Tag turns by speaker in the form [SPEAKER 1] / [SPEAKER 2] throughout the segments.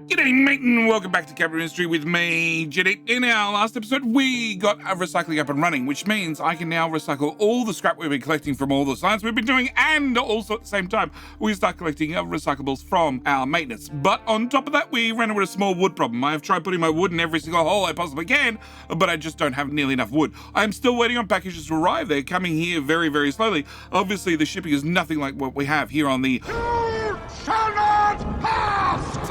[SPEAKER 1] G'day mate and welcome back to Capital Industry with me, Jenny. In our last episode, we got a recycling up and running, which means I can now recycle all the scrap we've been collecting from all the science we've been doing, and also at the same time, we start collecting recyclables from our maintenance. But on top of that, we ran into a small wood problem. I have tried putting my wood in every single hole I possibly can, but I just don't have nearly enough wood. I'm still waiting on packages to arrive. They're coming here very, very slowly. Obviously, the shipping is nothing like what we have here on the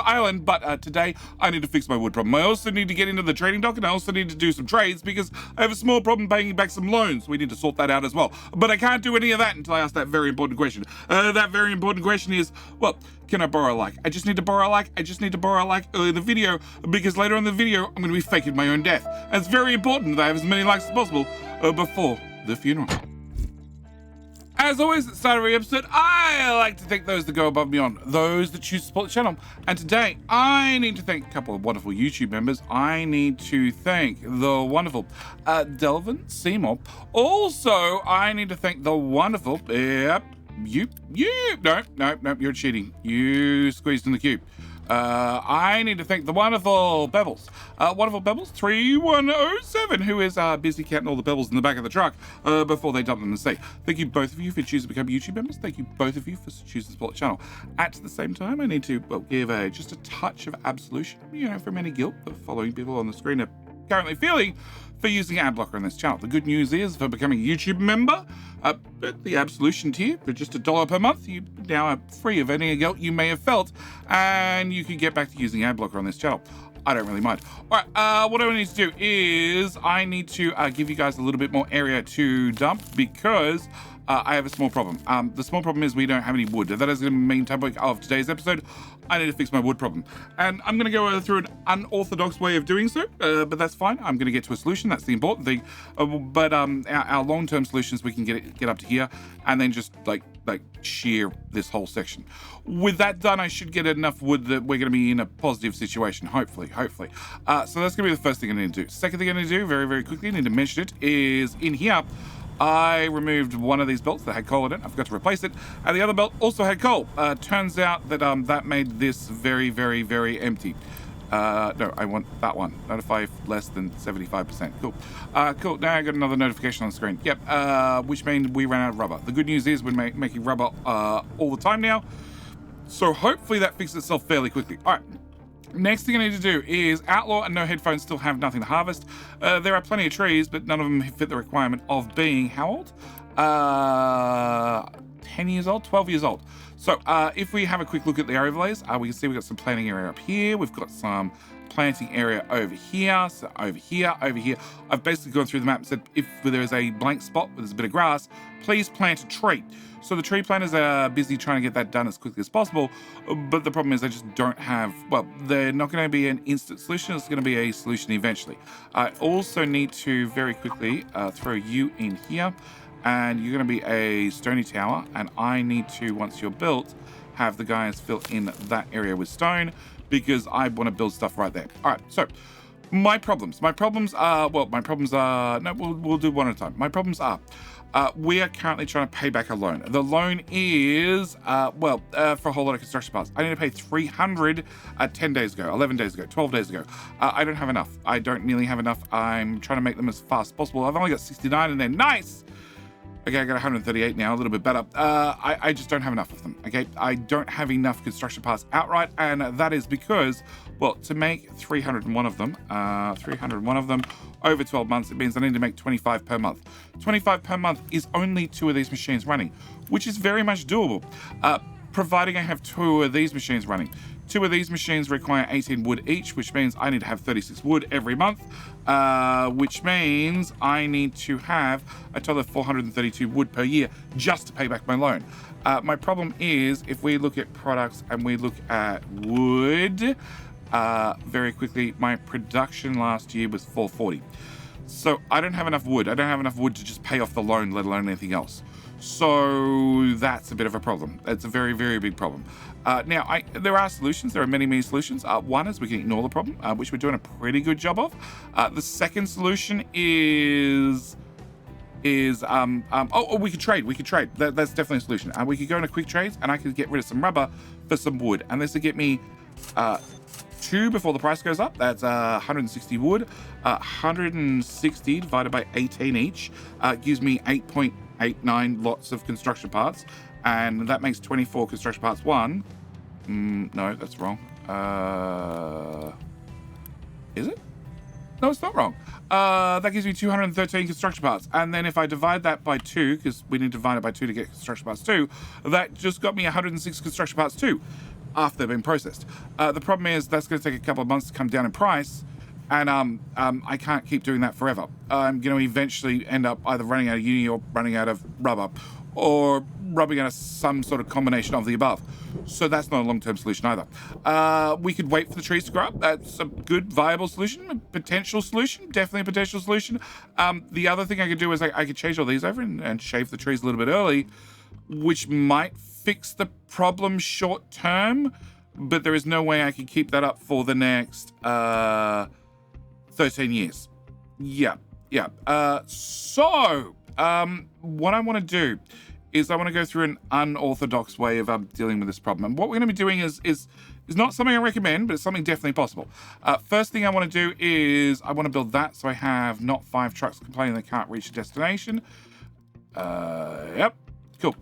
[SPEAKER 1] island, but today I need to fix my wood problem. I also need to get into the trading dock, and I also need to do some trades because I have a small problem paying back some loans. We need to sort that out as well. But I can't do any of that until I ask that very important question. That very important question is, well, can I borrow a like? I just need to borrow a like. I just need to borrow a like early in the video because later in the video I'm going to be faking my own death. And it's very important that I have as many likes as possible before the funeral. As always, at the start of every episode, I like to thank those that go above and beyond, those that choose to support the channel. And today, I need to thank a couple of wonderful YouTube members. I need to thank the wonderful Delvin Seymour. Also, I need to thank the wonderful, no, you're cheating. You squeezed in the cube. I need to thank the wonderful Bevels. Wonderful Bevels 3107, who is busy counting all the pebbles in the back of the truck before they dump them in the sea. Thank you both of you for choosing to become YouTube members. Thank you both of you for choosing to support the channel. At the same time, I need to give just a touch of absolution, from any guilt that following people on the screen are currently feeling for using ad blocker on this channel. The good news is, for becoming a YouTube member, at the absolution tier, for just $1 per month, you now are free of any guilt you may have felt, and you can get back to using ad blocker on this channel. I don't really mind. All right, what I need to do is I need to give you guys a little bit more area to dump because I have a small problem. The small problem is we don't have any wood. That is the main topic of today's episode. I need to fix my wood problem. And I'm going to go through an unorthodox way of doing so, but that's fine. I'm going to get to a solution. That's the important thing. But our long-term solutions, we can get up to here and then just like shear this whole section. With that done, I should get enough wood that we're going to be in a positive situation, hopefully. So that's going to be the first thing I need to do. Second thing I need to do, very, very quickly, I need to mention it, is in here, I removed one of these belts that had coal in it. I forgot to replace it. And the other belt also had coal. Turns out that that made this very, very, very empty. No, I want that one. Notify less than 75%. Cool. Cool. Now I got another notification on the screen. Yep. Which means we ran out of rubber. The good news is we're making rubber all the time now. So hopefully that fixes itself fairly quickly. All right. Next thing I need to do is outlaw and no headphones still have nothing to harvest. There are plenty of trees, but none of them fit the requirement of being how old? 10 years old, 12 years old. So if we have a quick look at the overlays, we can see we've got some planting area up here. We've got some planting area over here. So over here. I've basically gone through the map and said if there is a blank spot where there's a bit of grass, please plant a tree. So the tree planters are busy trying to get that done as quickly as possible, but the problem is they just don't have, well, they're not going to be an instant solution, it's going to be a solution eventually. I also need to very quickly throw you in here, and you're going to be a stony tower, and I need to, once you're built, have the guys fill in that area with stone, because I want to build stuff right there. All right, so my problems are, no, we'll do one at a time. My problems are, we are currently trying to pay back a loan. The loan is, for a whole lot of construction parts. I need to pay 300 10 days ago, 11 days ago, 12 days ago. I don't have enough. I don't nearly have enough. I'm trying to make them as fast as possible. I've only got 69 and they're nice. Okay, I got 138 now, a little bit better. I just don't have enough of them, okay? I don't have enough construction parts outright, and that is because, well, to make 301 of them, over 12 months, it means I need to make 25 per month. 25 per month is only 2 of these machines running, which is very much doable, providing I have 2 of these machines running. 2 of these machines require 18 wood each, which means I need to have 36 wood every month, which means I need to have a total of 432 wood per year just to pay back my loan. My problem is if we look at products and we look at wood, very quickly, my production last year was 440. So I don't have enough wood. I don't have enough wood to just pay off the loan, let alone anything else. So that's a bit of a problem. It's a very, very big problem. Now, there are solutions. There are many, many solutions. One is we can ignore the problem, which we're doing a pretty good job of. The second solution is we could trade. That's definitely a solution. We could go into quick trades, and I could get rid of some rubber for some wood, and this would get me 2 before the price goes up. That's 160 wood. 160 divided by 18 each gives me 8.89 lots of construction parts, and that makes 24 construction parts. No, that's wrong. Is it? No, it's not wrong. That gives me 213 construction parts. And then if I divide that by 2, because we need to divide it by 2 to get construction parts 2, that just got me 106 construction parts 2 after they've been processed. The problem is that's going to take a couple of months to come down in price, and I can't keep doing that forever. I'm going to eventually end up either running out of uni or running out of rubber, or rubbing out of some sort of combination of the above. So that's not a long-term solution either. We could wait for the trees to grow up. That's a good, viable solution, a potential solution, definitely a potential solution. The other thing I could do is I could change all these over and shave the trees a little bit early, which might fix the problem short term, but there is no way I can keep that up for the next 13 years. Yeah. So what I want to do is I want to go through an unorthodox way of dealing with this problem. And what we're going to be doing is not something I recommend, but it's something definitely possible. First thing I want to do is I want to build that so I have not 5 trucks complaining they can't reach a destination. Yep, cool.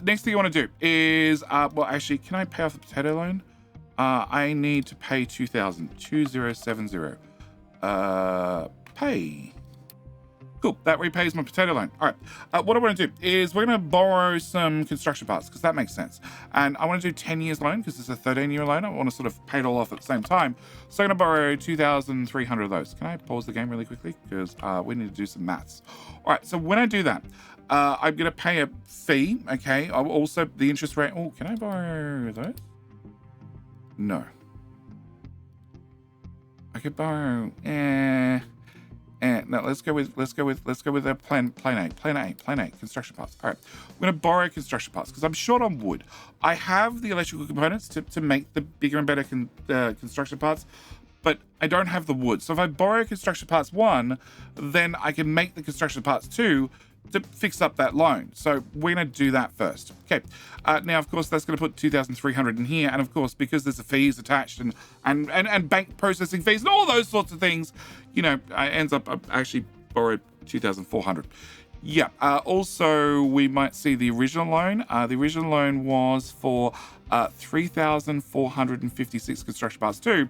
[SPEAKER 1] Next thing I want to do is, well, actually, can I pay off the potato loan? I need to pay 2070. Pay. Cool, that repays my potato loan. All right, what I want to do is we're going to borrow some construction parts, because that makes sense. And I want to do 10 years loan, because it's a 13-year loan. I want to sort of pay it all off at the same time. So I'm going to borrow 2,300 of those. Can I pause the game really quickly? Because we need to do some maths. All right, so when I do that, I'm going to pay a fee, okay? I'll also, the interest rate. Oh, can I borrow those? No. I could borrow, no, let's go with the plan A, construction parts. All right, I'm going to borrow construction parts because I'm short on wood. I have the electrical components to make the bigger and better construction parts, but I don't have the wood. So if I borrow construction parts 1, then I can make the construction parts 2 to fix up that loan. So we're going to do that first. Okay. Now, of course, that's going to put 2,300 in here. And of course, because there's the fees attached and bank processing fees and all those sorts of things, you know, I ends up I actually borrowed 2,400. Yeah. Also, we might see the original loan. The original loan was for 3,456 construction parts 2,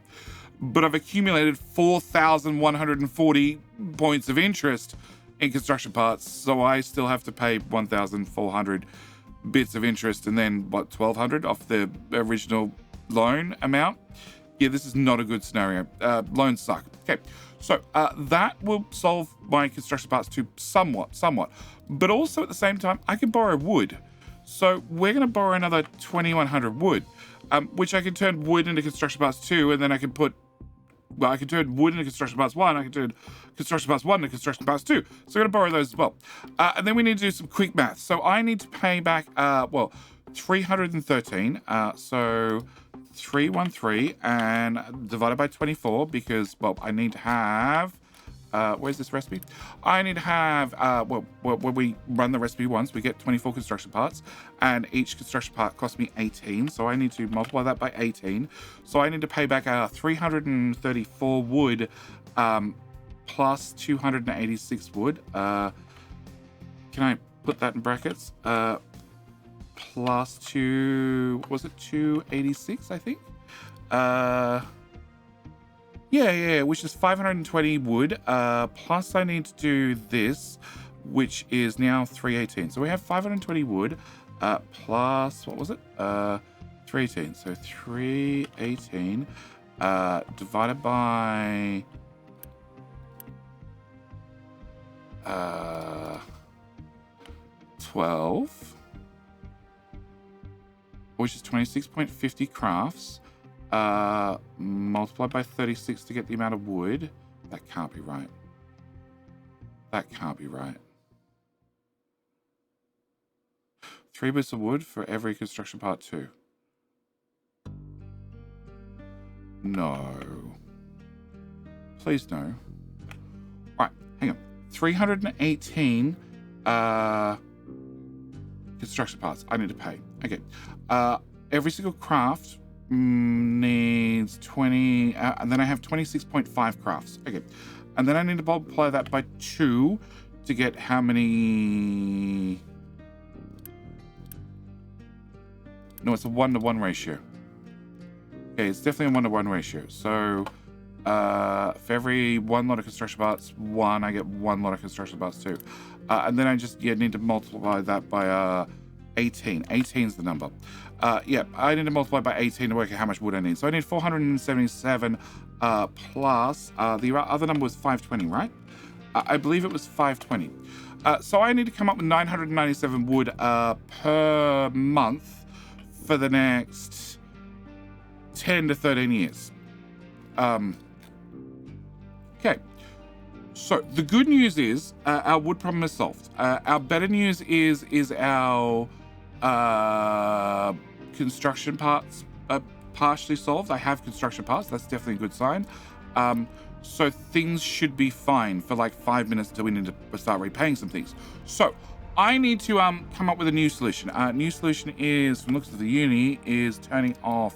[SPEAKER 1] but I've accumulated 4,140 points of interest in construction parts, so I still have to pay 1,400 bits of interest and then, what, 1,200 off the original loan amount? Yeah, this is not a good scenario. Loans suck. Okay, so that will solve my construction parts too somewhat. But also at the same time, I can borrow wood. So we're going to borrow another 2,100 wood, which I can turn wood into construction parts 2, and then I can put, well, I can turn wood into construction parts 1. I can turn construction parts 1 into construction parts 2. So I'm going to borrow those as well. And then we need to do some quick math. So I need to pay back, 313. So 313 and divided by 24 because, well, I need to have, where's this recipe? I need to have, when we run the recipe once, we get 24 construction parts, and each construction part costs me 18. So I need to multiply that by 18. So I need to pay back 334 wood, plus 286 wood. Can I put that in brackets? Plus 286, I think? Yeah, which is 520 wood. Plus I need to do this, which is now 318. So we have 520 wood, plus, what was it? 318. So 318, divided by, 12, which is 26.50 crafts, multiplied by 36 to get the amount of wood. That can't be right. That can't be right. 3 bits of wood for every construction part 2. No. Please no. Right, hang on. 318 construction parts I need to pay. Okay. Every single craft needs 20, and then I have 26.5 crafts. Okay, and then I need to multiply that by 2 to get how many? No, it's a 1-to-1 ratio. Okay, it's definitely a 1-to-1 ratio. So for every 1 lot of construction parts, 1, I get 1 lot of construction parts too. And then I just need to multiply that by 18. 18 is the number. Yeah, I need to multiply by 18 to work out how much wood I need. So I need 477 plus, the other number was 520, right? I believe it was 520. So I need to come up with 997 wood per month for the next 10 to 13 years. Okay. So the good news is our wood problem is solved. Our better news is our construction parts are partially solved. I have construction parts. That's definitely a good sign. So things should be fine for like 5 minutes until we need to start repaying some things. So I need to come up with a new solution. New solution is, from the looks of the uni, is turning off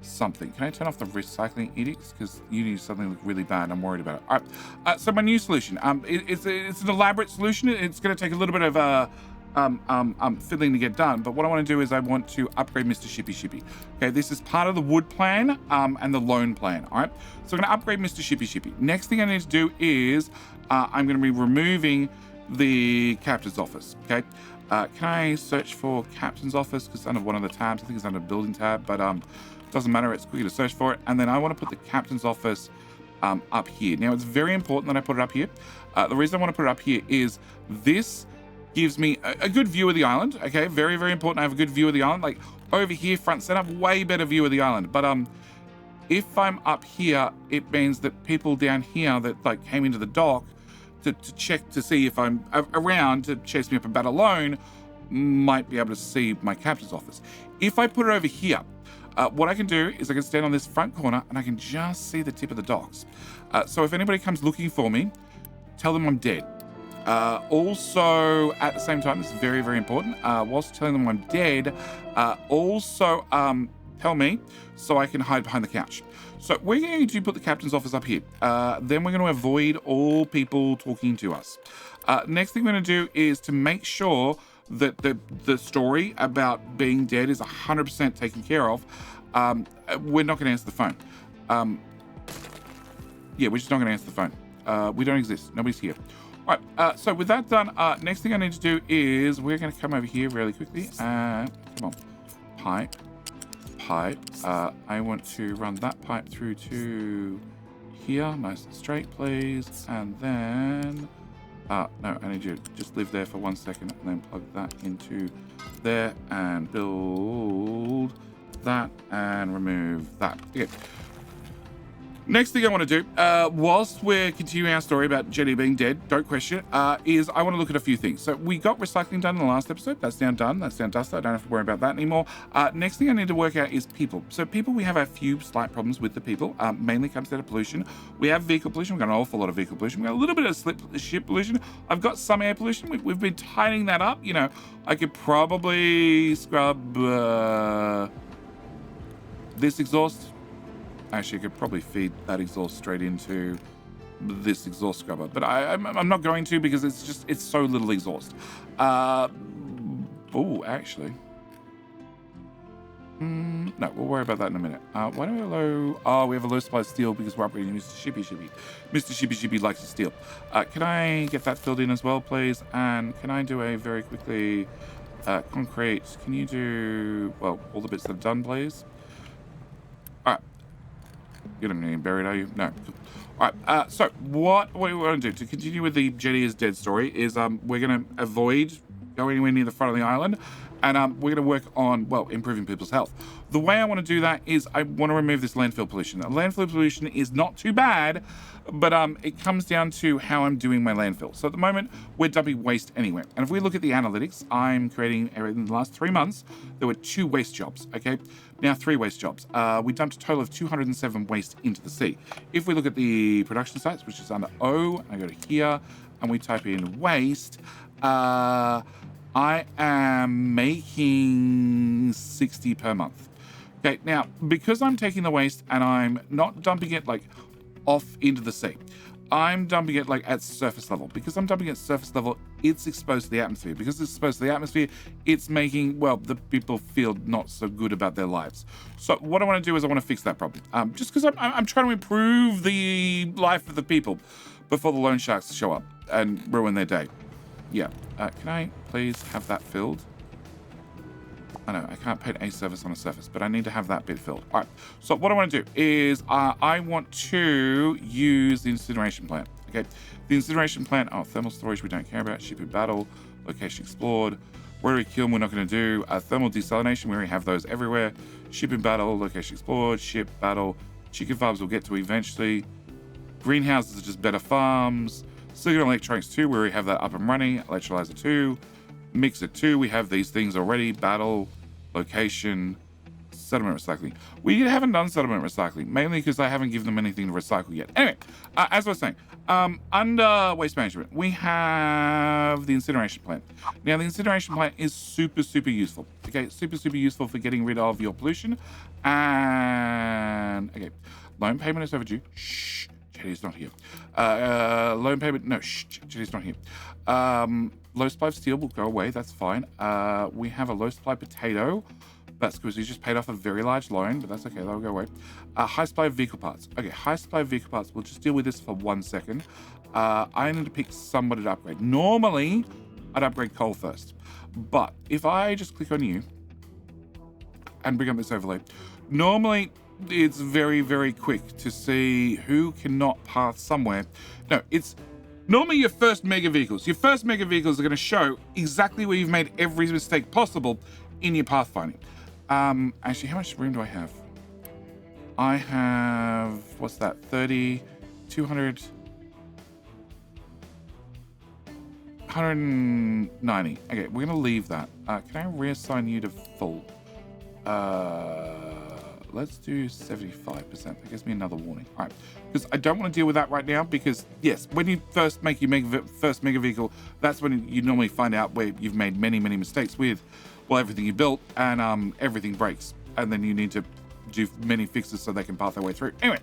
[SPEAKER 1] something. Can I turn off the recycling edicts? Because uni is something look really bad. I'm worried about it. All right. So my new solution. It's an elaborate solution. It's going to take a little bit of fiddling to get done. But what I want to do is I want to upgrade Mr. Shippy Shippy. Okay, this is part of the wood plan and the loan plan. All right. So I'm going to upgrade Mr. Shippy Shippy. Next thing I need to do is I'm going to be removing the captain's office. Okay. Can I search for captain's office? Because it's under one of the tabs. I think it's under building tab, but doesn't matter. It's quick to search for it. And then I want to put the captain's office up here. Now it's very important that I put it up here. The reason I want to put it up here is this gives me a good view of the island. Okay, very, very important. I have a good view of the island. Like over here, front center, way better view of the island. But if I'm up here, it means that people down here that like came into the dock to check to see if I'm around to chase me up about a loan might be able to see my captain's office. If I put it over here, what I can do is I can stand on this front corner and I can just see the tip of the docks. So if anybody comes looking for me, tell them I'm dead. Also, at the same time, this is very, very important. Whilst telling them I'm dead, also tell me so I can hide behind the couch. So we're going to put the captain's office up here. Then we're going to avoid all people talking to us. Next thing we're going to do is to make sure that the story about being dead is 100% taken care of. We're not going to answer the phone. Yeah, we're just not going to answer the phone. We don't exist. Nobody's here. All right, so with that done, next thing I need to do is we're going to come over here really quickly and come on, pipe. I want to run that pipe through to here, nice and straight, please. And then, no, I need you to just live there for 1 second and then plug that into there and build that and remove that. Okay. Next thing I want to do, whilst we're continuing our story about Jenny being dead, don't question it, is I want to look at a few things. So we got recycling done in the last episode. That's now done. That's now dusted. I don't have to worry about that anymore. Next thing I need to work out is people. So people, we have a few slight problems with the people. Mainly comes down to pollution. We have vehicle pollution. We've got an awful lot of vehicle pollution. We've got a little bit of ship pollution. I've got some air pollution. We've been tightening that up. You know, I could probably scrub this exhaust. Actually, I could probably feed that exhaust straight into this exhaust scrubber, but I'm not going to because it's so little exhaust. Oh, actually. No, we'll worry about that in a minute. Why do we have a low... Oh, we have a low supply of steel because we're upgrading Mr. Shippy Shippy. Mr. Shippy Shippy likes to steal. Can I get that filled in as well, please? And can I do a very quickly... concrete, can you do... Well, all the bits that are done, please? All right. You're not getting buried, are you? No. All right. So what we want to do to continue with the Jenny is dead story is we're going to avoid going anywhere near the front of the island, and we're going to work on, well, improving people's health. The way I want to do that is I want to remove this landfill pollution. Landfill pollution is not too bad, but it comes down to how I'm doing my landfill. So at the moment, we're dumping waste anywhere. And if we look at the analytics, I'm creating, in the last 3 months, there were 2 waste jobs, okay? Now 3 waste jobs. We dumped a total of 207 waste into the sea. If we look at the production sites, which is under O, I go to here, and we type in waste, I am making 60 per month. Okay, now, because I'm taking the waste and I'm not dumping it like off into the sea, I'm dumping it like at surface level. Because I'm dumping it at surface level, it's exposed to the atmosphere. Because it's exposed to the atmosphere, it's making, well, the people feel not so good about their lives. So what I want to do is I want to fix that problem. Just because I'm trying to improve the life of the people before the loan sharks show up and ruin their day. Yeah. Can I please have that filled? I know I can't paint a surface on a surface, but I need to have that bit filled. All right. So what I want to do is I want to use the incineration plant. Okay. The incineration plant. Oh, thermal storage we don't care about. Ship in battle. Location explored. Rotary kiln we're not going to do. Thermal desalination we already have those everywhere. Ship in battle. Location explored. Ship battle. Chicken farms we'll get to eventually. Greenhouses are just better farms. Silicon electronics 2 we already have that up and running. Electrolyzer 2. Mixer 2, we have these things already. Battle, location, settlement recycling. We haven't done settlement recycling, mainly because I haven't given them anything to recycle yet. Anyway, as I was saying, under waste management, we have the incineration plant. Now, the incineration plant is super, super useful. Okay, super, super useful for getting rid of your pollution. And, okay, loan payment is overdue. Shh, Jetty's not here. Loan payment, no, shh, Jetty's not here. Low supply of steel will go away. That's fine. We have a low supply potato. That's because he just paid off a very large loan, but that's okay. That'll go away. High supply of vehicle parts. Okay, high supply of vehicle parts. We'll just deal with this for 1 second. I need to pick somebody to upgrade. Normally, I'd upgrade coal first. But if I just click on you and bring up this overlay, normally it's very, very quick to see who cannot pass somewhere. No, it's normally your first mega vehicles. Your first mega vehicles are going to show exactly where you've made every mistake possible in your pathfinding. Actually, how much room do I have? I have, what's that? 30, 200, 190. Okay, we're going to leave that. Can I reassign you to full? Let's do 75%. That gives me another warning. All right, because I don't want to deal with that right now because, yes, when you first make your first mega vehicle, that's when you normally find out where you've made many, many mistakes with, well, everything you built and everything breaks. And then you need to do many fixes so they can path their way through. Anyway,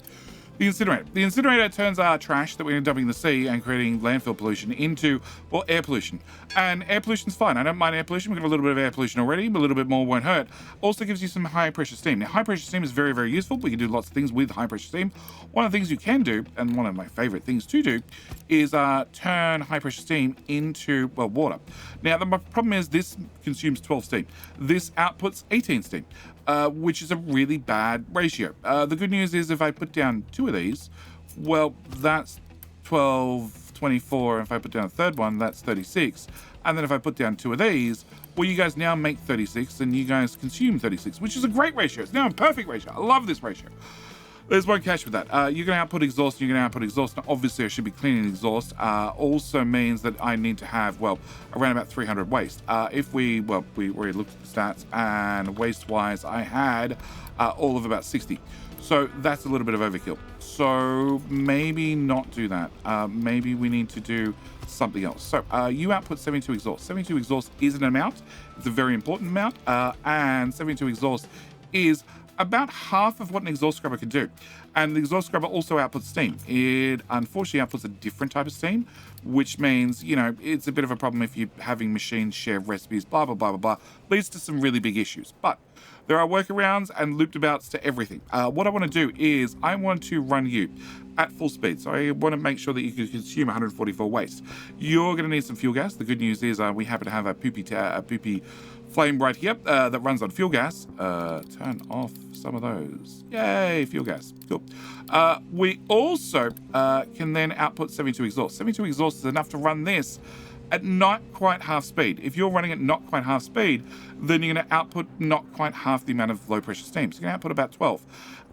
[SPEAKER 1] the incinerator. The incinerator turns our trash that we're dumping in the sea and creating landfill pollution into, well, air pollution. And air pollution's fine. I don't mind air pollution. We've got a little bit of air pollution already, but a little bit more won't hurt. Also gives you some high pressure steam. Now, high pressure steam is very, very useful. We can do lots of things with high pressure steam. One of the things you can do, and one of my favorite things to do, is turn high pressure steam into, well, water. Now, the problem is this consumes 12 steam. This outputs 18 steam. Which is a really bad ratio. The good news is if I put down 2 of these, well, that's 12, 24. And if I put down a third one, that's 36. And then if I put down 2 of these, well, you guys now make 36 and you guys consume 36, which is a great ratio. It's now a perfect ratio. I love this ratio. There's one catch with that. You're going to output exhaust, you're going to output exhaust. Now, obviously, I should be cleaning exhaust. Also means that I need to have, well, around about 300 waste. If we already looked at the stats, and waste-wise, I had all of about 60. So that's a little bit of overkill. So maybe not do that. Maybe we need to do something else. So you output 72 exhaust. 72 exhaust is an amount. It's a very important amount. And 72 exhaust is about half of what an exhaust scrubber can do. And the exhaust scrubber also outputs steam. It unfortunately outputs a different type of steam, which means, you know, it's a bit of a problem if you're having machines share recipes, blah, blah, blah, blah, blah. Leads to some really big issues. But there are workarounds and looped abouts to everything. What I want to do is I want to run you at full speed. So I want to make sure that you can consume 144 waste. You're going to need some fuel gas. The good news is we happen to have a poopy flame right here that runs on fuel gas. Turn off some of those. Yay, fuel gas. Cool. We also can then output 72 exhaust. 72 exhaust is enough to run this at not quite half speed. If you're running at not quite half speed, then you're going to output not quite half the amount of low pressure steam. So you're going to output about 12.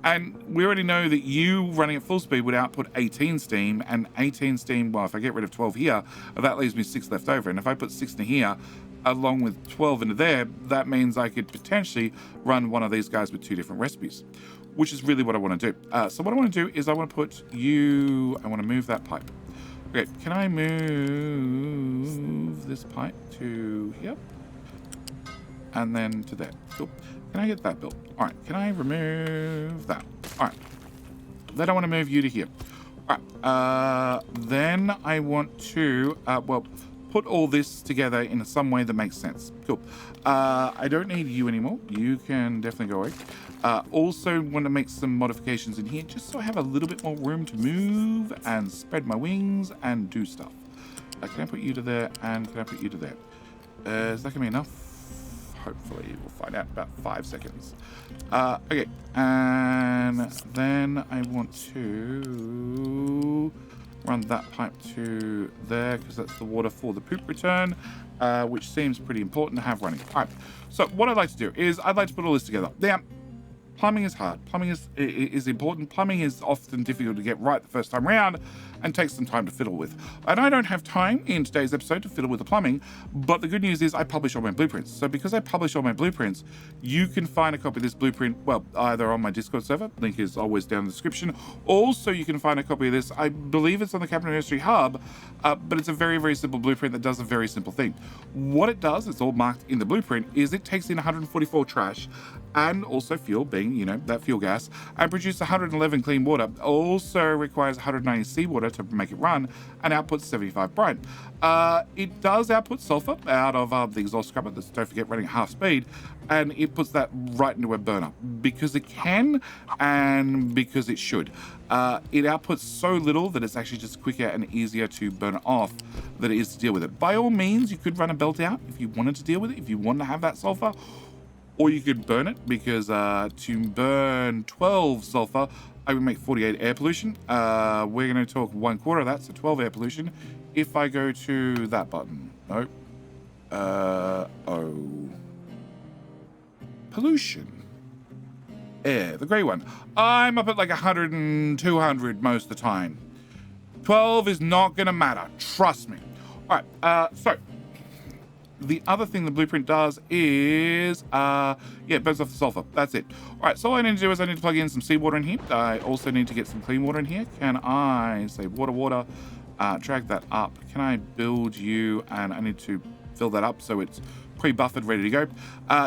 [SPEAKER 1] And we already know that you running at full speed would output 18 steam, and 18 steam, well, if I get rid of 12 here, that leaves me 6 left over. And if I put 6 into here, along with 12 into there, that means I could potentially run one of these guys with 2 different recipes, which is really what I want to do. So what I want to do is I want to put you, I want to move that pipe. Okay, can I move this pipe to here? And then to there. Cool. Can I get that built? All right. Can I remove that? All right. Then I want to move you to here. All right. Then I want to, well, put all this together in some way that makes sense. Cool. I don't need you anymore. You can definitely go away. Also want to make some modifications in here just so I have a little bit more room to move and spread my wings and do stuff. Can I put you to there and can I put you to there? Is that going to be enough? Hopefully. We'll find out in about 5 seconds. Okay. And then I want to run that pipe to there because that's the water for the poop return, which seems pretty important to have running. All right. So what I'd like to do is I'd like to put all this together. Now, plumbing is hard. Plumbing is important. Plumbing is often difficult to get right the first time around and takes some time to fiddle with. And I don't have time in today's episode to fiddle with the plumbing, but the good news is I publish all my blueprints. So because I publish all my blueprints, you can find a copy of this blueprint, well, either on my Discord server, link is always down in the description. Also, you can find a copy of this, I believe it's on the Capital Industry Hub, but it's a very, very simple blueprint that does a very simple thing. What it does, it's all marked in the blueprint, is it takes in 144 trash and also fuel, being, you know, that fuel gas, and produces 111 clean water. Also requires 190 seawater to make it run, and outputs 75 brine. It does output sulfur out of the exhaust scrubber, that's, don't forget, running at half speed, and it puts that right into a burner because it can and because it should. It outputs so little that it's actually just quicker and easier to burn it off than it is to deal with it. By all means, you could run a belt out if you wanted to deal with it, if you wanted to have that sulfur, or you could burn it because to burn 12 sulfur, I would make 48 air pollution. We're going to talk 1/4 of that, so 12 air pollution. If I go to that button, nope. Pollution. Air, the grey one. I'm up at like 100 and 200 most of the time. 12 is not going to matter, trust me. All right, so the other thing the blueprint does is, yeah, it burns off the sulfur. That's it. All right, so all I need to do is I need to plug in some seawater in here. I also need to get some clean water in here. Can I say water, drag that up? Can I build you? And I need to fill that up so it's pre-buffered, ready to go.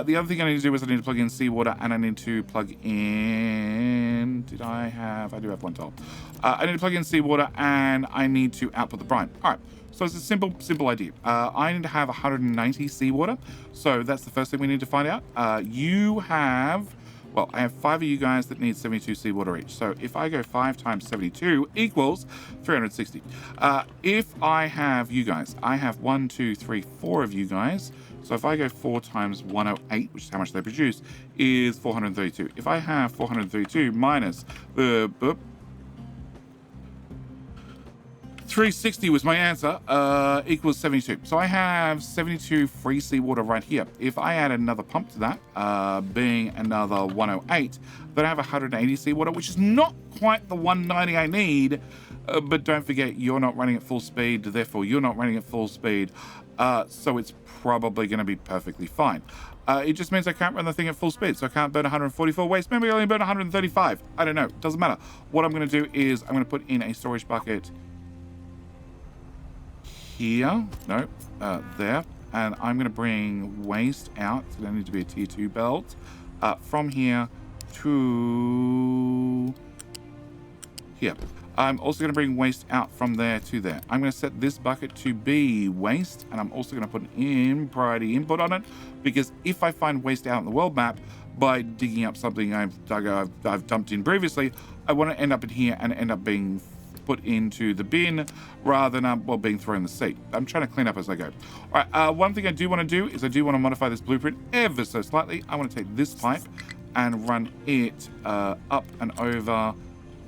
[SPEAKER 1] The other thing I need to do is I need to plug in seawater and I need to plug in, I do have one tile. I need to plug in seawater and I need to output the brine. All right. So it's a simple idea. I need to have 190 seawater. So that's the first thing we need to find out. You have, well, I have 5 of you guys that need 72 seawater each. So if I go 5 times 72 equals 360. If I have you guys, I have 1, 2, 3, 4 of you guys. So if I go 4 times 108, which is how much they produce, is 432. If I have 432 minus the 360 was my answer, equals 72. So I have 72 free seawater right here. If I add another pump to that, being another 108, then I have 180 seawater, which is not quite the 190 I need. But don't forget, you're not running at full speed, therefore you're not running at full speed. So it's probably going to be perfectly fine. It just means I can't run the thing at full speed, so I can't burn 144 waste. Maybe I only burn 135. I don't know. Doesn't matter. What I'm going to do is I'm going to put in a storage bucket here, no, there, and I'm going to bring waste out. So there needs to be a tier 2 belt from here to here. I'm also going to bring waste out from there to there. I'm going to set this bucket to be waste, and I'm also going to put an in priority input on it, because if I find waste out on the world map by digging up something I've dumped in previously, I want to end up in here and end up being put into the bin rather than well, being thrown in the sea. I'm trying to clean up as I go. All right, one thing I do want to do is I do want to modify this blueprint ever so slightly. I want to take this pipe and run it up and over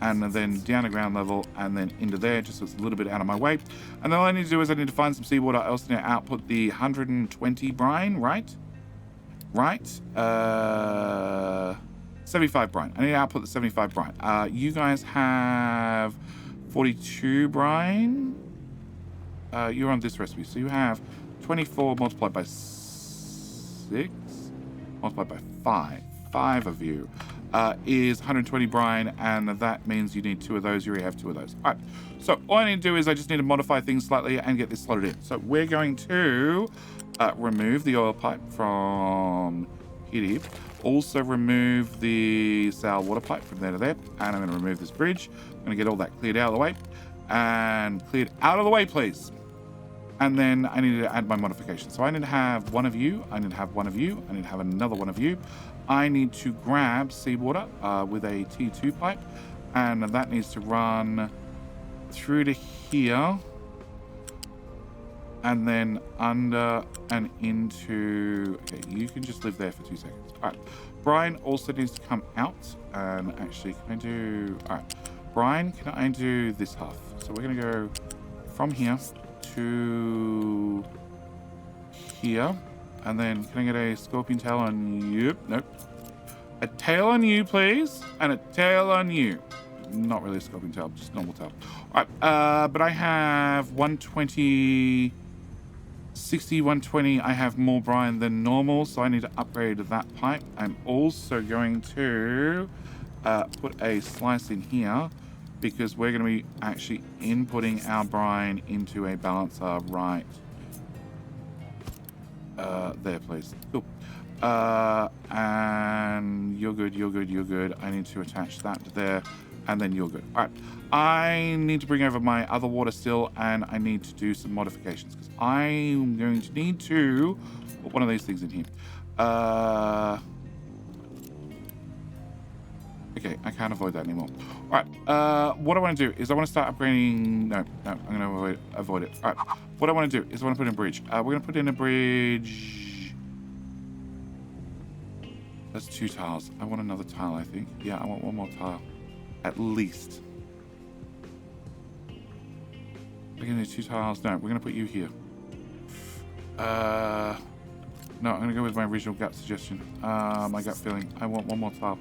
[SPEAKER 1] and then down to ground level and then into there, just so it's a little bit out of my way. And then all I need to do is I need to find some seawater. I also need to output the 120 brine, right? 75 brine. I need to output the 75 brine. You guys have 42 brine. You're on this recipe, so you have 24 multiplied by 6 multiplied by 5 of you is 120 brine, and that means you need 2 of those. You already have 2 of those. All right, so all I need to do is I just need to modify things slightly and get this slotted in. So we're going to remove the oil pipe from here to here. also remove the sour water pipe from there to there. And I'm going to remove this bridge. I'm going to get all that cleared out of the way. And cleared out of the way, please. And then I need to add my modification. So I need to have one of you. I need to have one of you. I need to have another one of you. I need to grab seawater with a T2 pipe. And that needs to run through to here. And then under and into... Okay, you can just live there for 2 seconds. All right. Brian also needs to come out. And actually, can I do... All right. Brian, can I do this half? So we're going to go from here to here. And then can I get a scorpion tail on you? Nope. A tail on you, please. And a tail on you. Not really a scorpion tail, just normal tail. All right. But I have 120... 60, 120, I have more brine than normal, so I need to upgrade that pipe. I'm also going to put a slice in here because we're going to be actually inputting our brine into a balancer right there, please. Cool. And you're good, you're good, you're good. I need to attach that to there. And then you're good. All right. I need to bring over my other water still, and I need to do some modifications because I'm going to need to put one of these things in here. Okay, I can't avoid that anymore. All right. What I want to do is I want to start upgrading. No, I'm going to avoid it. All right. What I want to do is I want to put in a bridge. We're going to put in a bridge. That's 2 tiles. I want another tile, I think. Yeah, I want one more tile. At least. We're going to do 2 tiles. No, we're going to put you here. No, I'm going to go with my original gut suggestion. My gut feeling. I want one more tile.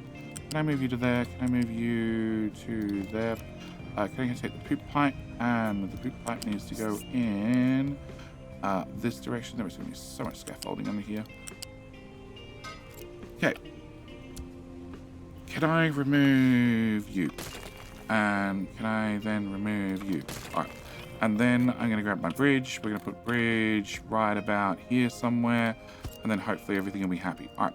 [SPEAKER 1] Can I move you to there? Can I move you to there? Can I take the poop pipe? And the poop pipe needs to go in this direction. There is going to be so much scaffolding under here. Okay. Can I remove you? And can I then remove you? All right. And then I'm going to grab my bridge. We're going to put bridge right about here somewhere. And then hopefully everything will be happy. All right.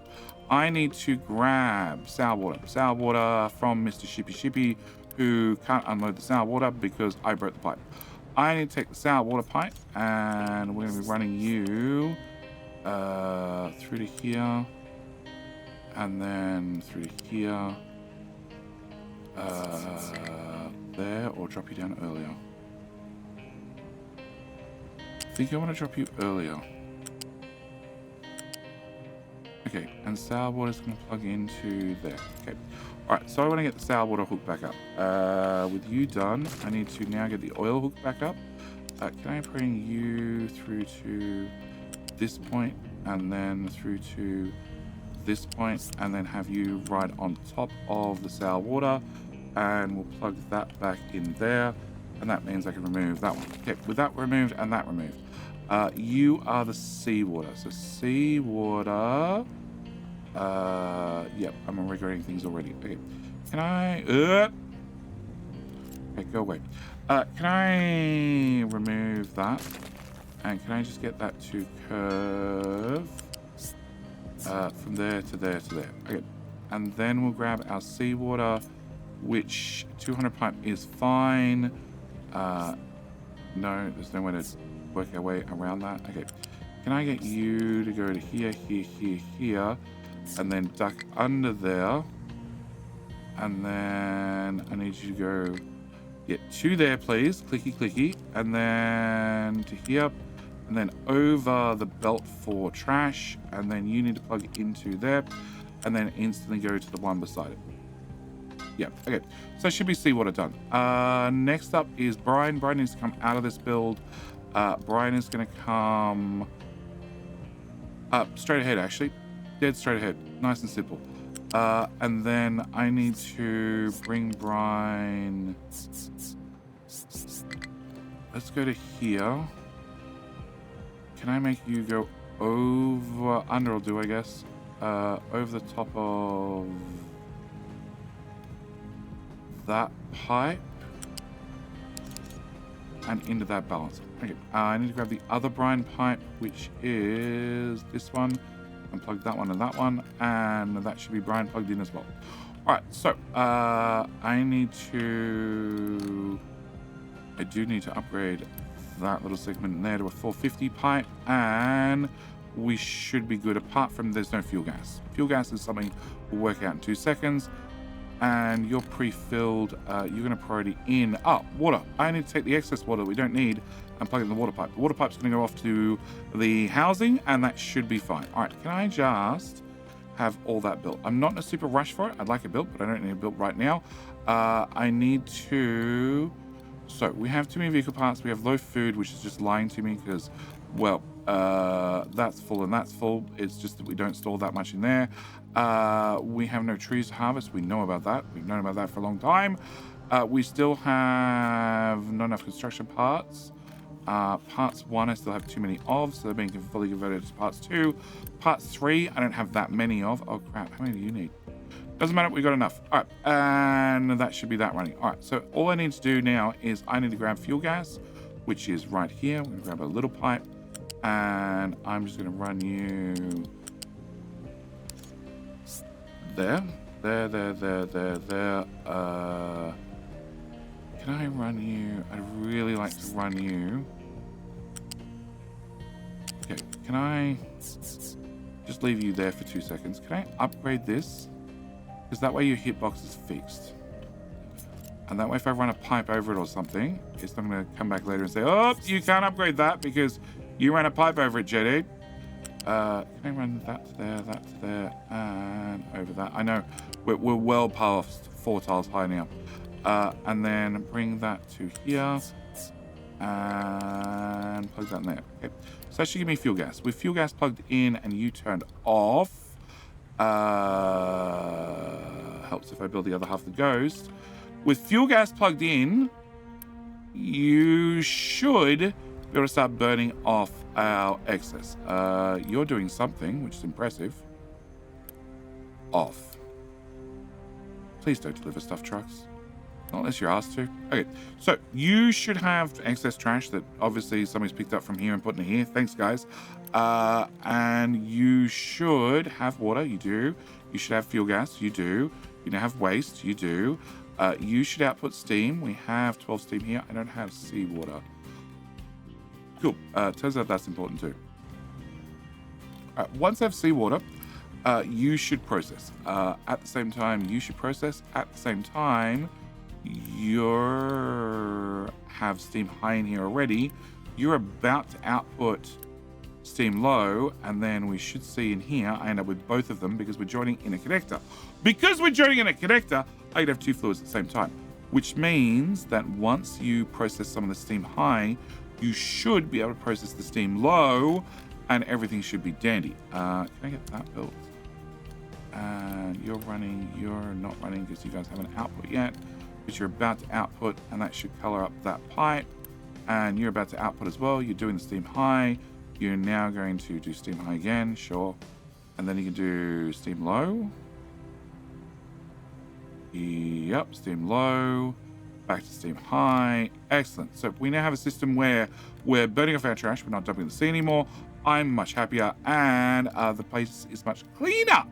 [SPEAKER 1] I need to grab sour water. Sour water from Mr. Shippy Shippy, who can't unload the sour water because I broke the pipe. I need to take the sour water pipe. And we're going to be running you through to here. And then through to here, there, or drop you down earlier. I think I want to drop you earlier. Okay, and sour water is going to plug into there. Okay, all right. So I want to get the sour water hook back up. With you done, I need to now get the oil hook back up. Can I bring you through to this point, and then through to this point, and then have you right on top of the sour water, and we'll plug that back in there, and that means I can remove that one. Okay, with that removed and that removed, you are the seawater. So seawater, yep, I'm regretting things already. Okay, can I, okay, go away. Can I remove that, and can I just get that to curve from there to there to there. Okay, and then we'll grab our seawater, which 200 pipe is fine. No, there's no way to work our way around that. Okay, can I get you to go to here, here, here, here, and then duck under there, and then I need you to go to there, please, clicky clicky, and then to here. And then over the belt for trash, and then you need to plug it into there, and then instantly go to the one beside it. Yeah, okay. So should be seawater done. Next up is Brian. Brian needs to come out of this build. Brian is going to come straight ahead, actually. Dead straight ahead. Nice and simple. And then I need to bring Brian... Let's go to here. Can I make you go over, under will do, I guess, over the top of that pipe and into that balancer. Okay, I need to grab the other brine pipe, which is this one, Unplug that one and that one, and that should be Brian plugged in as well. All right, so I do need to upgrade that little segment in there to a 450 pipe, and we should be good, apart from there's no fuel gas. Fuel gas is something we'll work out in 2 seconds. And you're pre-filled. You're going to priority in. Oh, water. I need to take the excess water we don't need and plug it in the water pipe. The water pipe's going to go off to the housing, and that should be fine. All right, can I just have all that built? I'm not in a super rush for it. I'd like it built, but I don't need it built right now. I need to... So, we have too many vehicle parts. We have low food, which is just lying to me because, well, that's full and that's full. It's just that we don't store that much in there. We have no trees to harvest. We know about that. We've known about that for a long time. We still have not enough construction parts. Parts 1, I still have too many of, so they're being fully converted to parts 2. Parts 3, I don't have that many of. Oh, crap. How many do you need? Doesn't matter. We got enough. All right. And that should be that running. All right. So all I need to do now is I need to grab fuel gas, which is right here. I'm going to grab a little pipe, and I'm just going to run you there. Can I run you? I'd really like to run you. Okay, can I just leave you there for 2 seconds? Can I upgrade this? Because that way your hitbox is fixed. And that way if I run a pipe over it or something, it's not going to come back later and say, oh, you can't upgrade that because you ran a pipe over it, JD. Can I run that to there, and over that? I know we're well past 4 tiles high now. And then bring that to here and plug that in there. Okay, so that should give me fuel gas. With fuel gas plugged in and you turned off, helps if I build the other half of the ghost. With fuel gas plugged in, you should be able to start burning off our excess. You're doing something, which is impressive. Off. Please don't deliver stuff trucks. Not unless you're asked to. Okay, so you should have excess trash that obviously somebody's picked up from here and put in here. Thanks, guys. And you should have water. You do. You should have fuel gas. You do. You now have waste. You do. You should output steam. We have 12 steam here. I don't have seawater. Cool. Turns out that's important too. Once I have seawater, you should process. At the same time, you should process. At the same time, you have steam high in here already. You're about to output steam low, and then we should see in here, I end up with both of them because we're joining in a connector. Because we're joining in a connector, I can have 2 fluids at the same time, which means that once you process some of the steam high, you should be able to process the steam low, and everything should be dandy. Can I get that built? And you're not running because you guys haven't output yet, but you're about to output, and that should color up that pipe. And you're about to output as well. You're doing the steam high. You're now going to do steam high again, sure. And then you can do steam low. Yep, steam low. Back to steam high. Excellent. So we now have a system where we're burning off our trash. We're not dumping the sea anymore. I'm much happier, and the place is much cleaner.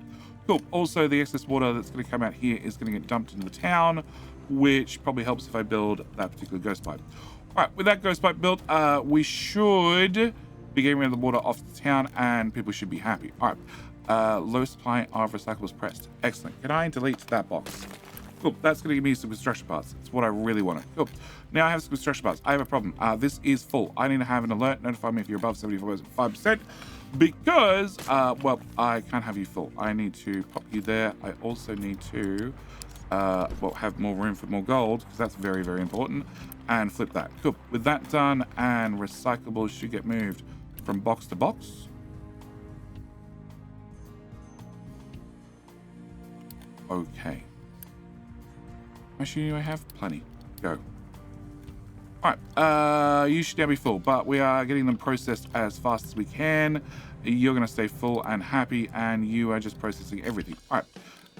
[SPEAKER 1] Cool. Also, the excess water that's going to come out here is going to get dumped into the town, which probably helps if I build that particular ghost pipe. All right, with that ghost pipe built, we should be getting rid of the water off the town, and people should be happy. All right, low supply of recyclables pressed. Excellent. Can I delete that box? Cool. That's going to give me some construction parts. It's what I really wanted. Cool. Now I have some construction parts. I have a problem. This is full. I need to have an alert. Notify me if you're above 75%. Because, well, I can't have you full. I need to pop you there. I also need to, well, have more room for more gold, because that's very, very important. And flip that. Cool. With that done, and recyclables should get moved from box to box. Okay. Actually, I have plenty. Go. All right, you should now be full, but we are getting them processed as fast as we can. You're going to stay full and happy, and you are just processing everything. All right,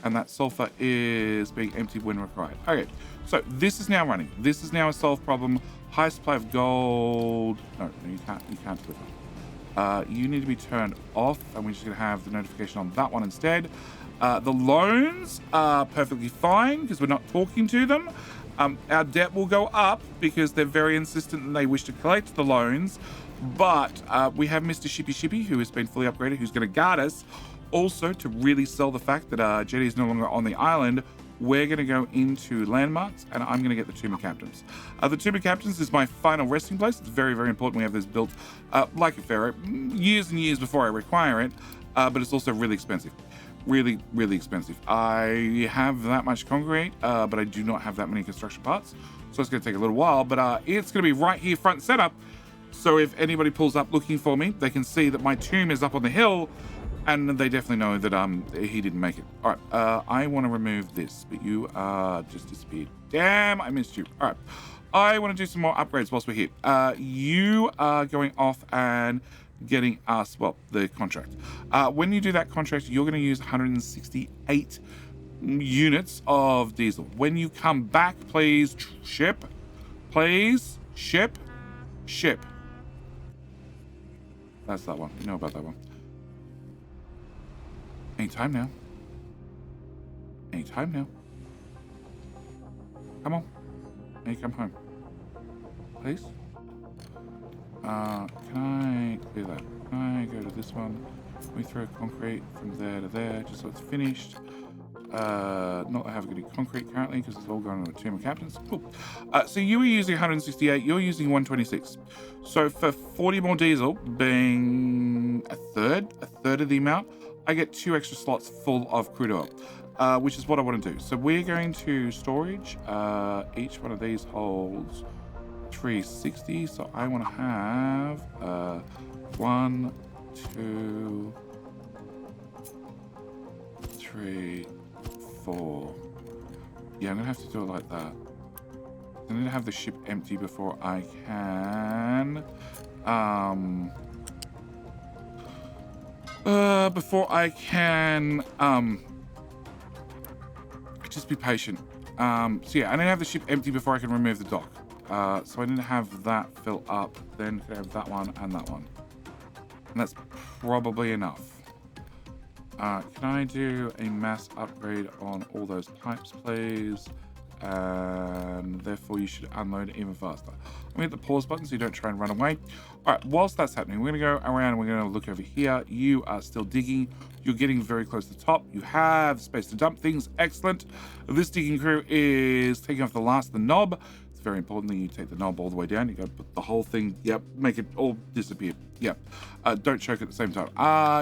[SPEAKER 1] and that sulfur is being emptied when required. Okay, so this is now running. This is now a solved problem. High supply of gold. No, you can't deliver. You need to be turned off, and we're just going to have the notification on that one instead. The loans are perfectly fine because we're not talking to them. Our debt will go up because they're very insistent and they wish to collect the loans. But we have Mr. Shippy, who has been fully upgraded, who's going to guard us. Also, to really sell the fact that Jetty is no longer on the island, we're going to go into landmarks, and I'm going to get the Tomb of Captains. The Tomb of Captains is my final resting place. It's very, very important we have this built like a pharaoh years and years before I require it, but it's also really expensive. Really, really expensive. I have that much concrete, but I do not have that many construction parts, so it's going to take a little while, but it's going to be right here front and center. So if anybody pulls up looking for me, they can see that my tomb is up on the hill, and they definitely know that he didn't make it. All right, I want to remove this, but you just disappeared. Damn, I missed you. All right, I want to do some more upgrades whilst we're here. You are going off and getting us, well, the contract. When you do that contract, you're going to use 168 units of diesel. When you come back, please ship. Please ship. That's that one. You know about that one. Anytime now. Come on. Now you come home. Please. Can I clear that? Can I go to this one? We throw concrete from there to there, just so it's finished. Not that I have any concrete currently because it's all going to the Tomb of Captains. Cool. So you were using 168, you're using 126. So for 40 more diesel, being a third of the amount, I get 2 extra slots full of crude oil, which is what I want to do. So we're going to storage. Each one of these holds 360. So I want to have 1, 2, 3, 4. Yeah, I'm gonna have to do it like that. I need to have the ship empty before I can just be patient. So yeah, I need to have the ship empty before I can remove the dock. So I need to have that fill up, then I have that one and that one. And that's probably enough. Can I do a mass upgrade on all those pipes, please? And therefore you should unload it even faster. I'm gonna hit the pause button so you don't try and run away. All right, whilst that's happening, we're gonna go around and we're gonna look over here. You are still digging. You're getting very close to the top. You have space to dump things. Excellent. This digging crew is taking off the last of the knob. It's very important that you take the knob all the way down. You gotta put the whole thing, yep, make it all disappear. Yep. Don't choke at the same time.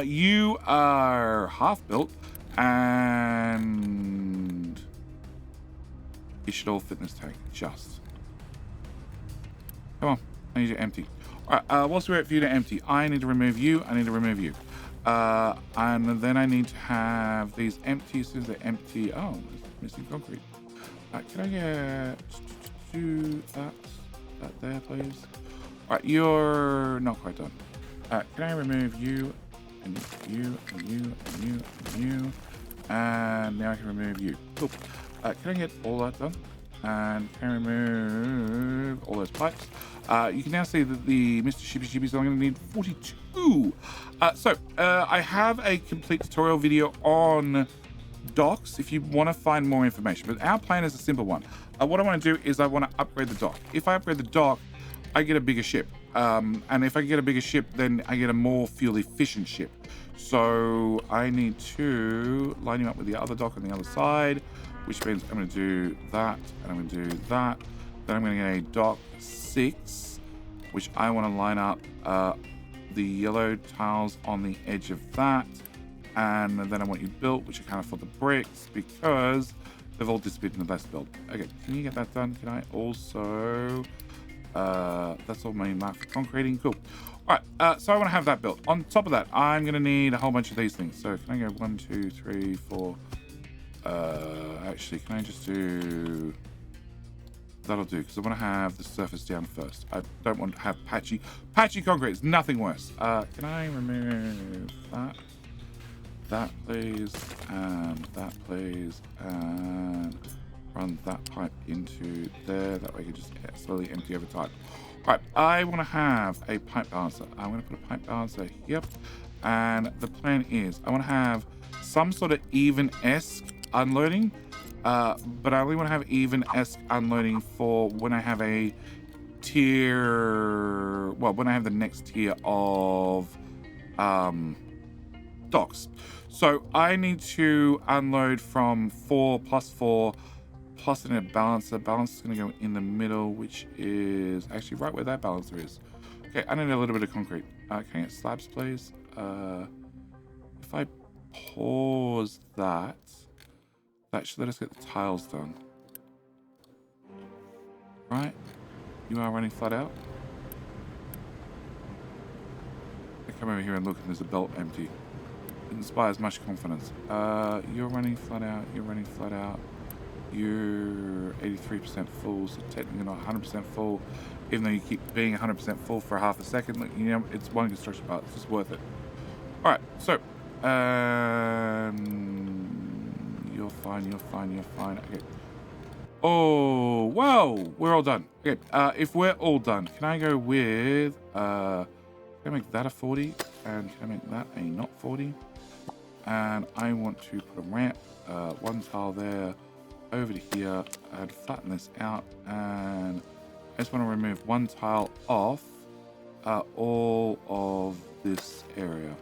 [SPEAKER 1] You are half built and it should all fit in this tank. Just. Come on. I need you empty. All right. Whilst we wait for you to empty, I need to remove you. I need to remove you. And then I need to have these empty. As soon as they're empty. Oh, missing concrete. Can I get that there, please? All right. You're not quite done. Can I remove you? And you, and you, and you, and you. And now I can remove you. Cool. Can I get all that done? And can I remove all those pipes? You can now see that the Mr. Shippy is only going to need 42. I have a complete tutorial video on docks if you want to find more information. But our plan is a simple one. What I want to do is I want to upgrade the dock. If I upgrade the dock, I get a bigger ship. And if I get a bigger ship, then I get a more fuel efficient ship. So I need to line you up with the other dock on the other side, which means I'm going to do that, and I'm going to do that. Then I'm going to get a dock 6, which I want to line up the yellow tiles on the edge of that. And then I want you built, which I can't afford the bricks because they've all disappeared in the last build. Okay, can you get that done? Can I also... that's all my mark for concreting. Cool. All right, so I want to have that built. On top of that, I'm going to need a whole bunch of these things. So can I go 1, 2, 3, 4... actually, can I just do... That'll do, because I want to have the surface down first. I don't want to have patchy concrete. It's nothing worse. Can I remove that? That, please. And that, please. And run that pipe into there. That way I can just slowly empty over time. All right, I want to have a pipe balancer. I'm going to put a pipe balancer here. And the plan is I want to have some sort of even-esque unloading. But I only want to have even-esque unloading for when I have a tier, well, when I have the next tier of docks. So I need to unload from 4 plus 4 plus in a balancer. Balancer is going to go in the middle, which is actually right where that balancer is. Okay, I need a little bit of concrete. Can I get slabs, please? If I pause that, that should let us get the tiles done. Right? You are running flat out. I come over here and look, and there's a belt empty. It inspires much confidence. You're running flat out. You're running flat out. You're 83% full, so technically not 100% full. Even though you keep being 100% full for half a second, like, you know, it's one construction part. It's just worth it. All right, so you're fine. You're fine. You're fine. Okay. Oh, wow, we're all done. Okay, if we're all done, can I go with, can I make that a 40? And can I make that a not 40? And I want to put a ramp, one tile there, over to here, and flatten this out. And I just want to remove one tile off all of this area.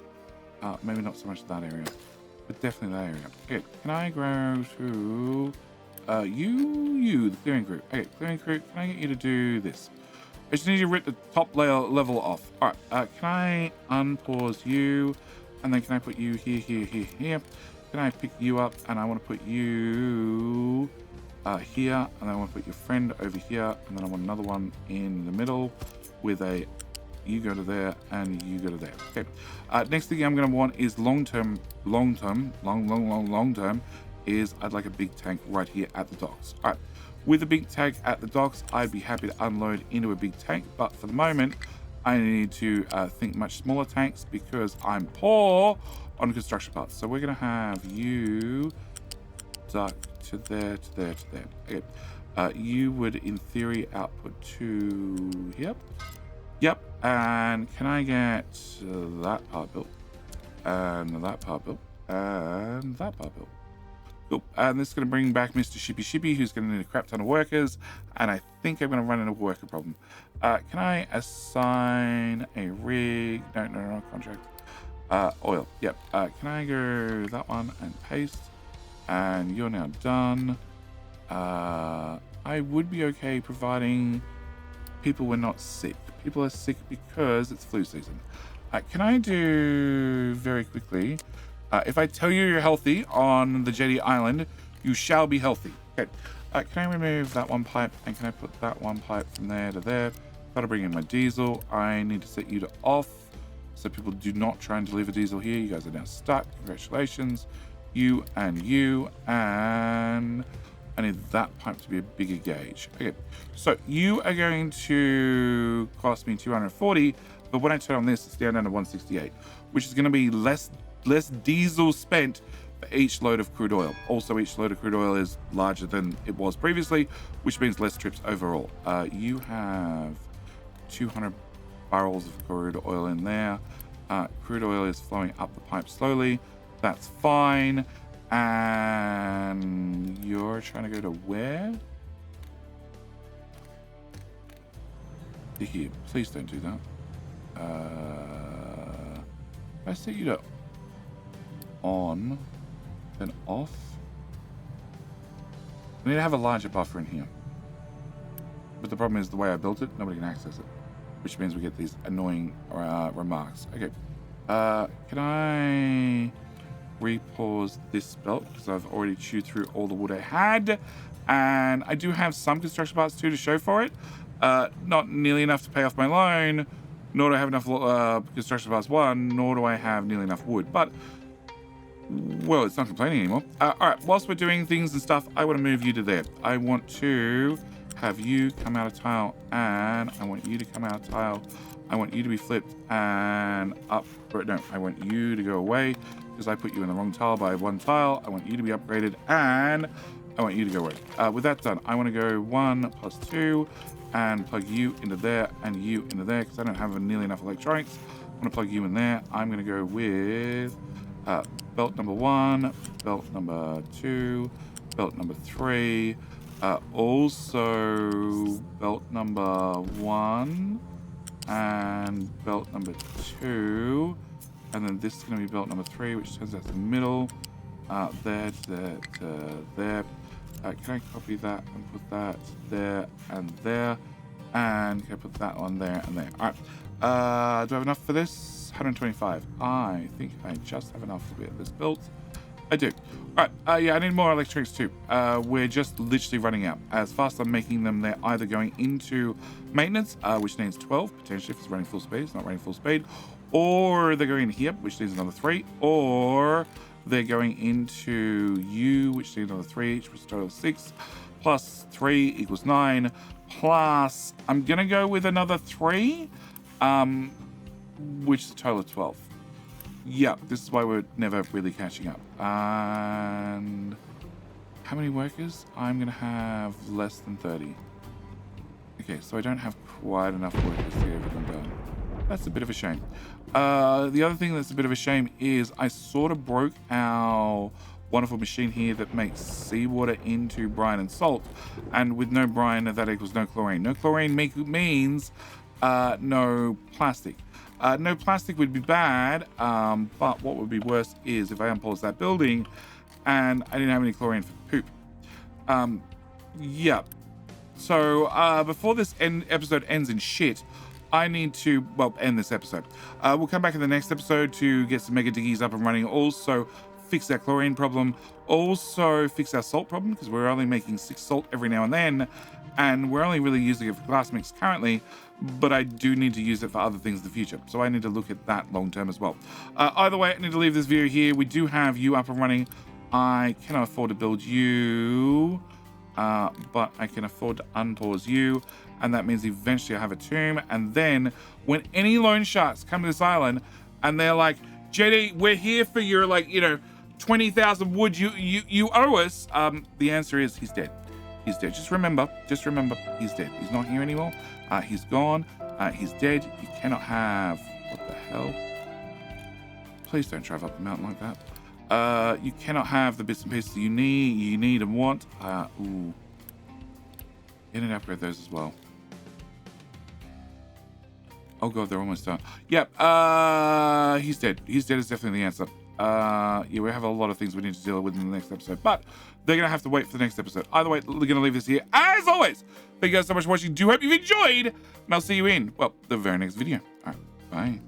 [SPEAKER 1] Maybe not so much that area, but definitely that area. Okay, can I go to... the clearing crew. Okay, clearing crew, can I get you to do this? I just need you to rip the top level off. All right, can I unpause you? And then can I put you here, here, here, here? Can I pick you up? And I want to put you here. And then I want to put your friend over here. And then I want another one in the middle with a, you go to there and you go to there. Okay. Next thing I'm going to want is long term, is I'd like a big tank right here at the docks. All right, with a big tank at the docks, I'd be happy to unload into a big tank, but for the moment, I need to think much smaller tanks because I'm poor on construction parts. So we're gonna have you duck to there, to there, to there. Okay, you would in theory output to, yep, and can I get that part built, and that part built, and that part built? Cool. And this is going to bring back Mr. Shippy, who's going to need a crap ton of workers. And I think I'm going to run into a worker problem. Can I assign a rig? No, contract. Oil. Yep. Can I go that one and paste? And you're now done. I would be okay providing people were not sick. People are sick because it's flu season. Can I do very quickly... if I tell you you're healthy on the Jetty Island, you shall be healthy. Okay. Can I remove that one pipe? And can I put that one pipe from there to there? Gotta bring in my diesel. I need to set you to off so people do not try and deliver diesel here. You guys are now stuck. Congratulations. You and you. And I need that pipe to be a bigger gauge. Okay. So you are going to cost me 240, but when I turn on this, it's down to 168, which is going to be less diesel spent for each load of crude oil. Also, each load of crude oil is larger than it was previously, which means less trips overall. You have 200 barrels of crude oil in there. Crude oil is flowing up the pipe slowly. That's fine. And you're trying to go to where? To here. Please don't do that. I set you to on, then off. We need to have a larger buffer in here. But the problem is the way I built it, nobody can access it. Which means we get these annoying remarks. Okay. Can I repause this belt? Because I've already chewed through all the wood I had. And I do have some construction parts too to show for it. Not nearly enough to pay off my loan. Nor do I have enough construction parts one. Nor do I have nearly enough wood. But well, it's not complaining anymore. All right, whilst we're doing things and stuff, I want to move you to there. I want to have you come out of tile, and I want you to come out of tile. I want you to be flipped and up. No, I want you to go away because I put you in the wrong tile by one tile. I want you to be upgraded, and I want you to go red. With that done, I want to go 1 plus 2 and plug you into there and you into there because I don't have nearly enough electronics. I'm going to plug you in there. I'm going to go with belt number 1, belt number 2, belt number 3, also belt number 1 and belt number 2, and then this is going to be belt number 3, which turns out to the middle. There to there to there. Can I copy that and put that there and there? And can I put that one there and there? All right. Do I have enough for this? 125. I think I just have enough to get this built. I do. All right. Yeah, I need more electronics too. We're just literally running out. As fast as I'm making them, they're either going into maintenance, which needs 12, potentially if it's running full speed. It's not running full speed. Or they're going here, which needs another 3. Or they're going into you, which needs another 3 each, which is a total of 6. Plus 3 equals 9. Plus, I'm going to go with another 3, which is a total of 12. Yeah, this is why we're never really catching up. And how many workers? I'm going to have less than 30. Okay, so I don't have quite enough workers to get everything done. That's a bit of a shame. The other thing that's a bit of a shame is I sort of broke our wonderful machine here that makes seawater into brine and salt. And with no brine, that equals no chlorine. No chlorine means no plastic. No plastic would be bad, but what would be worse is if I unpause that building and I didn't have any chlorine for poop. Yeah. So before this episode ends in shit, I need to, well, end this episode. We'll come back in the next episode to get some mega diggies up and running. Also, fix our chlorine problem. Also, fix our salt problem, because we're only making 6 salt every now and then. And we're only really using it for glass mix currently, but I do need to use it for other things in the future. So I need to look at that long term as well. Either way, I need to leave this video here. We do have you up and running. I cannot afford to build you, but I can afford to unpause you. And that means eventually I have a tomb. And then when any loan sharks come to this island and they're like, JD, we're here for your, like, 20,000 wood you owe us. The answer is he's dead. He's dead. Just remember, he's dead. He's not here anymore. He's gone. He's dead. You cannot have, what the hell? Please don't drive up the mountain like that. You cannot have the bits and pieces you need and want. Ooh. You need to upgrade those as well. Oh god, they're almost done. Yep, he's dead. He's dead is definitely the answer. Yeah, we have a lot of things we need to deal with in the next episode, but they're going to have to wait for the next episode. Either way, we're going to leave this here. As always, thank you guys so much for watching. Do hope you've enjoyed, and I'll see you in, well, the very next video. All right, bye.